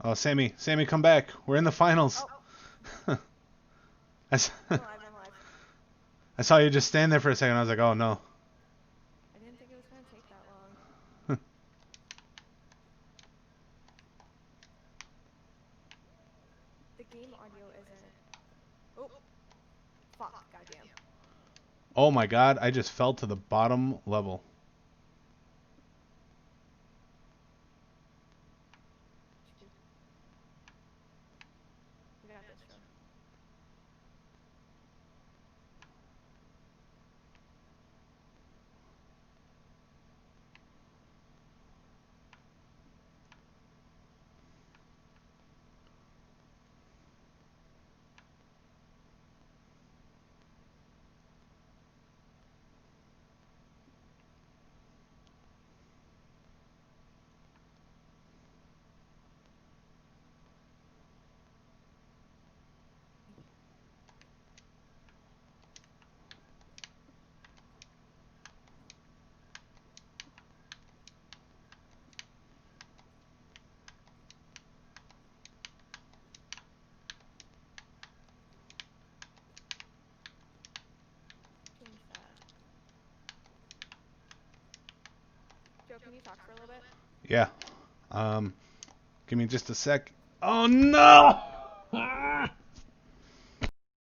Oh, Sammy, Sammy, come back. We're in the finals. Oh, I, s- I'm alive, I'm alive. I saw you just stand there for a second. I was like, oh no. I didn't think it was gonna take that long. The game audio isn't. Oh, fuck, goddamn. Oh my god, I just fell to the bottom level. We got this, bro. Too fast. Joe, can you talk for a little bit? Yeah. Um, Give me just a sec. Oh no!